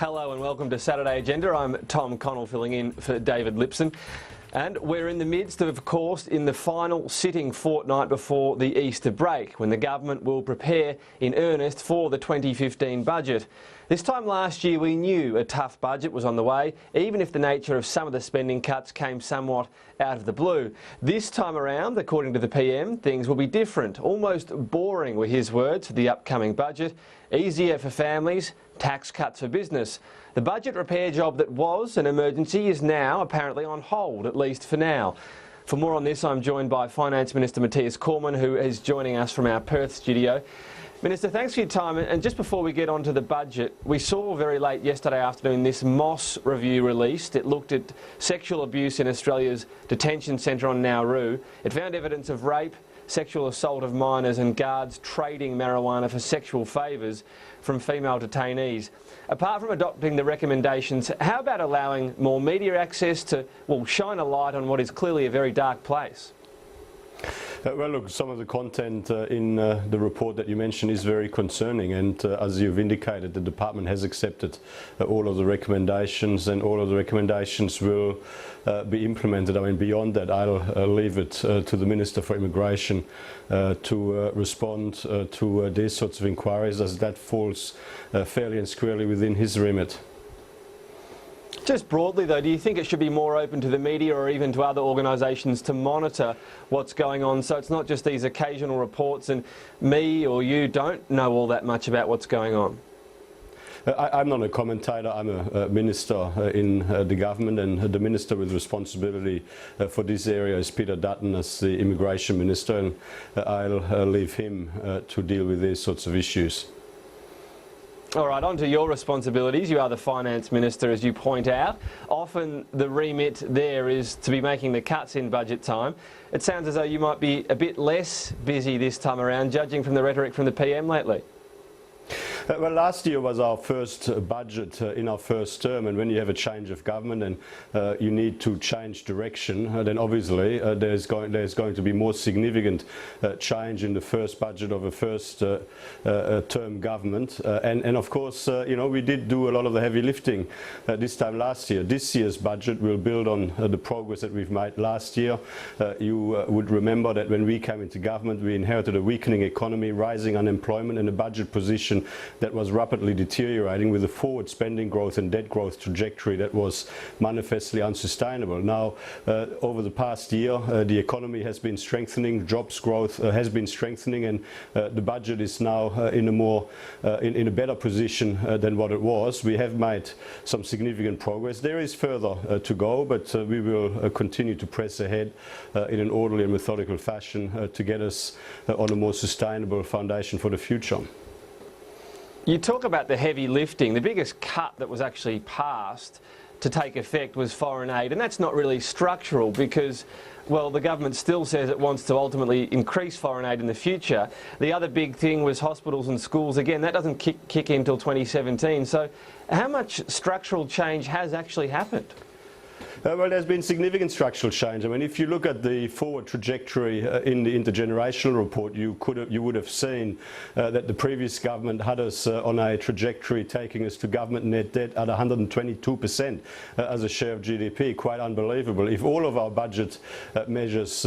Hello and welcome to Saturday Agenda. I'm Tom Connell filling in for David Lipson. And we're in the midst of course, in the final sitting fortnight before the Easter break, when the government will prepare in earnest for the 2015 budget. This time last year we knew a tough budget was on the way, even if the nature of some of the spending cuts came somewhat out of the blue. This time around, according to the PM, things will be different. Almost boring were his words for the upcoming budget. Easier for families, tax cuts for business. The budget repair job that was an emergency is now apparently on hold, at least for now. For more on this, I'm joined by Finance Minister Matthias Cormann, who is joining us from our Perth studio. Minister, thanks for your time. And just before we get on to the budget, we saw very late yesterday afternoon this Moss review released. It looked at sexual abuse in Australia's detention centre on Nauru. It found evidence of rape, sexual assault of minors and guards trading marijuana for sexual favours from female detainees. Apart from adopting the recommendations, how about allowing more media access to, well, shine a light on what is clearly a very dark place? Well, look, some of the content in the report that you mentioned is very concerning, and as you've indicated, the department has accepted all of the recommendations, and all of the recommendations will be implemented. I mean, beyond that, I'll leave it to the Minister for Immigration to respond to these sorts of inquiries, as that falls fairly and squarely within his remit. Just broadly though, do you think it should be more open to the media or even to other organisations to monitor what's going on, so it's not just these occasional reports and me or you don't know all that much about what's going on? I'm not a commentator, I'm a minister in the government, and the minister with responsibility for this area is Peter Dutton as the Immigration Minister, and I'll leave him to deal with these sorts of issues. All right, on to your responsibilities. You are the Finance Minister, as you point out. Often the remit there is to be making the cuts in budget time. It sounds as though you might be a bit less busy this time around, judging from the rhetoric from the PM lately. Well, last year was our first budget in our first term, and when you have a change of government and you need to change direction, then obviously there's going to be more significant change in the first budget of a first term government. And of course, you know, we did do a lot of the heavy lifting this time last year. This year's budget will build on the progress that we've made last year. You would remember that when we came into government, we inherited a weakening economy, rising unemployment, and a budget position that was rapidly deteriorating, with a forward spending growth and debt growth trajectory that was manifestly unsustainable. Now, over the past year, the economy has been strengthening, jobs growth has been strengthening, and the budget is now in a better position than what it was. We have made some significant progress. There is further to go, but we will continue to press ahead in an orderly and methodical fashion to get us on a more sustainable foundation for the future. You talk about the heavy lifting. The biggest cut that was actually passed to take effect was foreign aid, and that's not really structural because, well, the government still says it wants to ultimately increase foreign aid in the future. The other big thing was hospitals and schools. Again, that doesn't kick in until 2017. So how much structural change has actually happened? Well, there's been significant structural change. I mean, if you look at the forward trajectory in the intergenerational report, you would have seen that the previous government had us on a trajectory taking us to government net debt at 122% as a share of GDP. Quite unbelievable. If all of our budget measures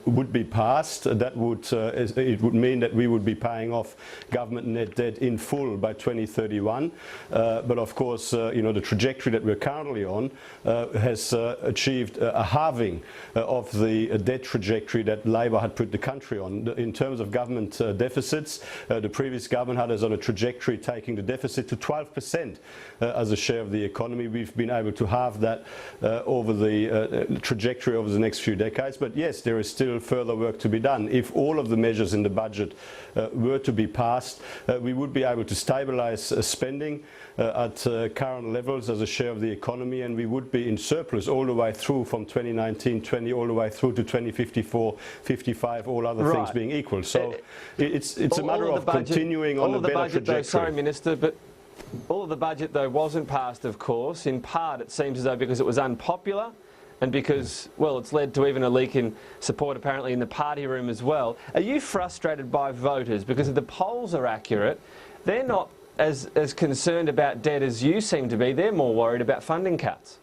would be passed, that would it would mean that we would be paying off government net debt in full by 2031. But of course, you know, the trajectory that we're currently on has achieved a halving of the debt trajectory that Labor had put the country on. In terms of government deficits, the previous government had us on a trajectory taking the deficit to 12% as a share of the economy. We've been able to halve that over the trajectory over the next few decades. But yes, there is still further work to be done. If all of the measures in the budget were to be passed, we would be able to stabilise spending at current levels as a share of the economy, and we would be in surplus all the way through from 2019-20 all the way through to 2054-55, all other things being equal. So it's a matter of continuing on a better trajectory. Sorry, Minister, but all of the budget, though, wasn't passed, of course. In part, it seems as though because it was unpopular and because, well, it's led to even a leak in support apparently in the party room as well. Are you frustrated by voters? Because if the polls are accurate, they're not as concerned about debt as you seem to be. They're more worried about funding cuts.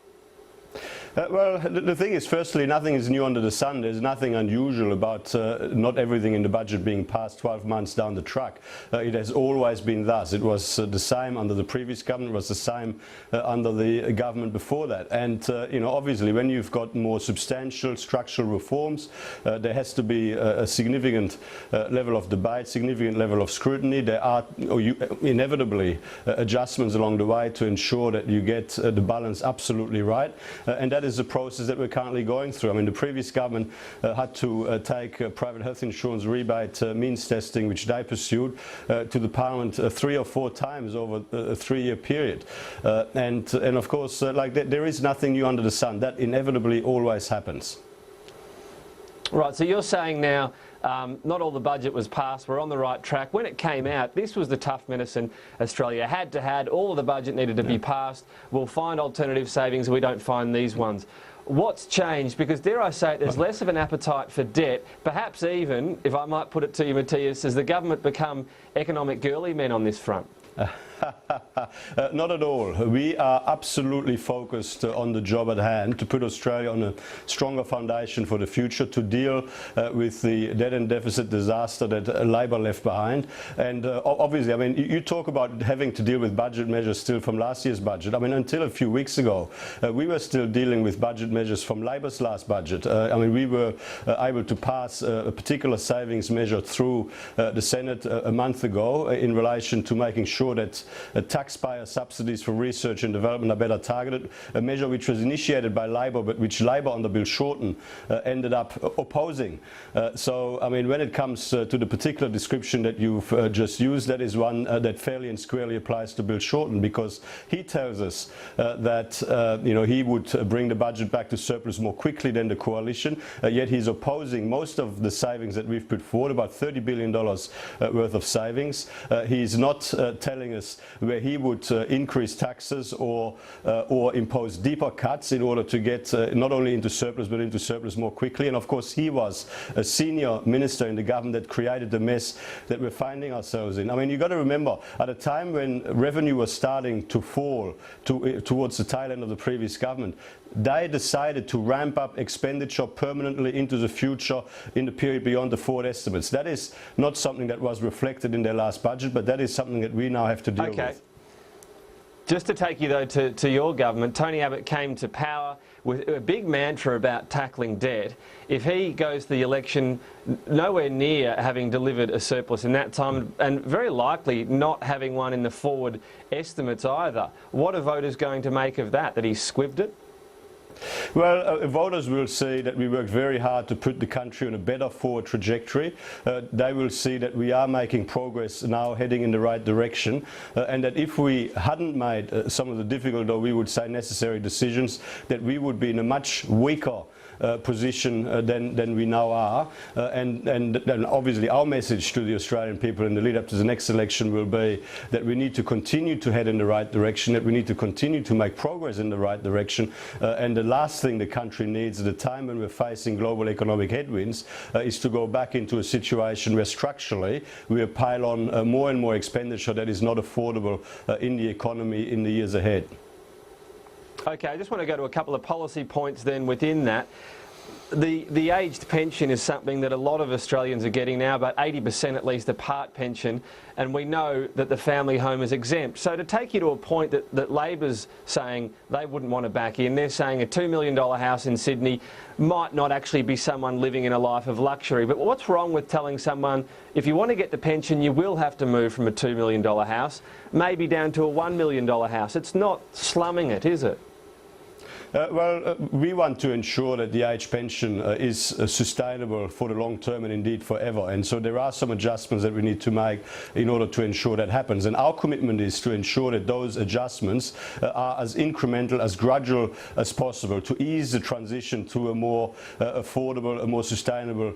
Well, the thing is, firstly, nothing is new under the sun. There's nothing unusual about not everything in the budget being passed 12 months down the track. It has always been thus. It was the same under the previous government, it was the same under the government before that. And, you know, obviously, when you've got more substantial structural reforms, there has to be a significant level of debate, significant level of scrutiny. There are inevitably adjustments along the way to ensure that you get the balance absolutely right. And that is the process that we're currently going through. I mean, the previous government had to take private health insurance rebate means testing, which they pursued, to the Parliament 3 or 4 times over a 3-year period. And of course, there is nothing new under the sun. That inevitably always happens. Right, so you're saying now not all the budget was passed, we're on the right track. When it came out, this was the tough medicine Australia had to have. All of the budget needed to be passed. We'll find alternative savings, we don't find these ones. What's changed? Because, dare I say it, there's less of an appetite for debt, perhaps even, if I might put it to you, Matthias, has the government become economic girly men on this front? Not at all. We are absolutely focused on the job at hand to put Australia on a stronger foundation for the future, to deal with the debt and deficit disaster that Labor left behind. And obviously, I mean, you talk about having to deal with budget measures still from last year's budget. I mean, until a few weeks ago, we were still dealing with budget measures from Labor's last budget. I mean, we were able to pass a particular savings measure through the Senate a month ago in relation to making sure that taxpayer subsidies for research and development are better targeted, a measure which was initiated by Labor but which Labor under Bill Shorten ended up opposing. So, I mean, when it comes to the particular description that you've just used, that is one that fairly and squarely applies to Bill Shorten, because he tells us that you know, he would bring the budget back to surplus more quickly than the coalition, yet he's opposing most of the savings that we've put forward, about $30 billion worth of savings. He's not telling us where he would increase taxes or impose deeper cuts in order to get not only into surplus but into surplus more quickly. And of course, he was a senior minister in the government that created the mess that we're finding ourselves in. I mean, you've got to remember, at a time when revenue was starting to fall towards the tail end of the previous government, they decided to ramp up expenditure permanently into the future in the period beyond the forward estimates. That is not something that was reflected in their last budget, but that is something that we now have to deal with. Just to take you, though, to your government, Tony Abbott came to power with a big mantra about tackling debt. If he goes to the election nowhere near having delivered a surplus in that time, and very likely not having one in the forward estimates either, what are voters going to make of that he squibbed it? Well, voters will see that we worked very hard to put the country on a better forward trajectory. They will see that we are making progress now, heading in the right direction, and that if we hadn't made some of the difficult, or we would say necessary decisions, that we would be in a much weaker position than we now are. And obviously our message to the Australian people in the lead up to the next election will be that we need to continue to head in the right direction, that we need to continue to make progress in the right direction, and the last thing the country needs at a time when we're facing global economic headwinds is to go back into a situation where structurally we pile on more and more expenditure that is not affordable in the economy in the years ahead. Okay, I just want to go to a couple of policy points then within that. The aged pension is something that a lot of Australians are getting now, about 80% at least a part pension, and we know that the family home is exempt. So to take you to a point that Labor's saying they wouldn't want to back in, they're saying a $2 million house in Sydney might not actually be someone living in a life of luxury. But what's wrong with telling someone, if you want to get the pension, you will have to move from a $2 million house, maybe down to a $1 million house? It's not slumming it, is it? Well, we want to ensure that the age pension is sustainable for the long term and indeed forever. And so there are some adjustments that we need to make in order to ensure that happens. And our commitment is to ensure that those adjustments are as incremental, as gradual as possible, to ease the transition to a more affordable, a more sustainable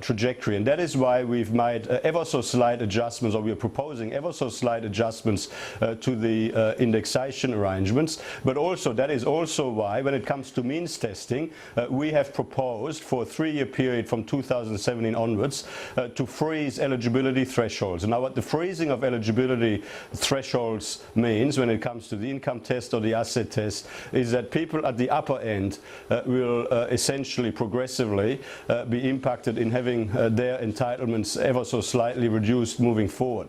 trajectory. And that is why we've made ever so slight adjustments, or we are proposing ever so slight adjustments to the indexation arrangements. But also, that is also why why, when it comes to means testing, we have proposed for a 3-year period from 2017 onwards to freeze eligibility thresholds. Now, what the freezing of eligibility thresholds means when it comes to the income test or the asset test is that people at the upper end will essentially progressively be impacted in having their entitlements ever so slightly reduced moving forward.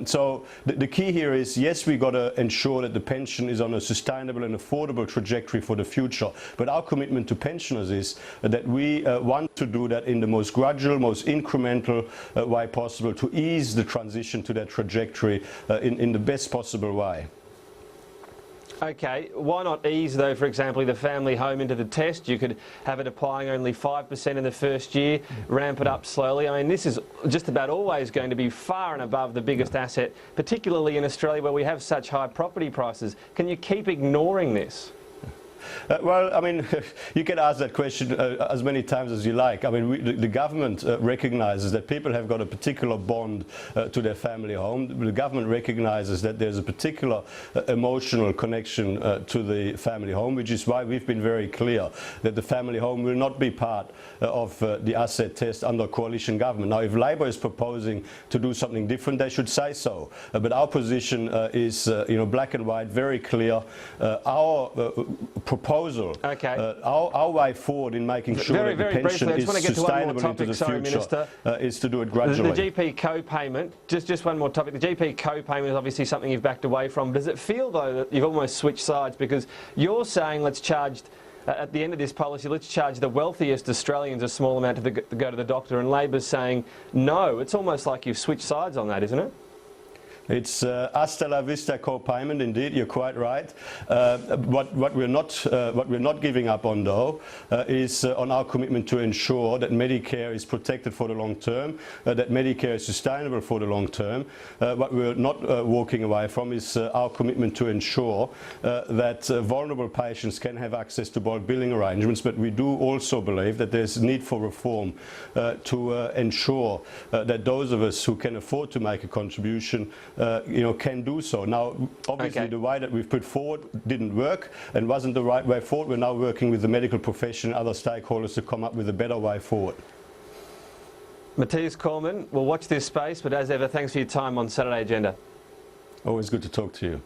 So the key here is, yes, we've got to ensure that the pension is on a sustainable and affordable trajectory for the future, but our commitment to pensioners is that we want to do that in the most gradual, most incremental way possible to ease the transition to that trajectory in the best possible way. Okay, why not ease, though, for example, the family home into the test? You could have it applying only 5% in the first year, ramp it up slowly. I mean, this is just about always going to be far and above the biggest asset, particularly in Australia where we have such high property prices. Can you keep ignoring this? Well, I mean, you can ask that question as many times as you like. I mean, the government recognises that people have got a particular bond to their family home. The government recognises that there's a particular emotional connection to the family home, which is why we've been very clear that the family home will not be part of the asset test under coalition government. Now, if Labor is proposing to do something different, they should say so. But our position is, black and white, very clear. Our proposal, our way forward in making sure that the pension is sustainable into the future is to do it gradually. The GP co-payment, just one more topic. The GP co-payment is obviously something you've backed away from. Does it feel, though, that you've almost switched sides? Because you're saying let's charge, at the end of this policy, let's charge the wealthiest Australians a small amount to go to the doctor, and Labor's saying no. It's almost like you've switched sides on that, isn't it? It's hasta la vista co-payment, indeed. You're quite right. What we're not giving up on, though, is on our commitment to ensure that Medicare is protected for the long term, that Medicare is sustainable for the long term. What we're not walking away from is our commitment to ensure that vulnerable patients can have access to bulk billing arrangements. But we do also believe that there's need for reform to ensure that those of us who can afford to make a contribution can do so. Now, obviously, the way that we've put forward didn't work and wasn't the right way forward. We're now working with the medical profession and other stakeholders to come up with a better way forward. Matthias Cormann, we'll watch this space, but as ever, thanks for your time on Saturday Agenda. Always good to talk to you.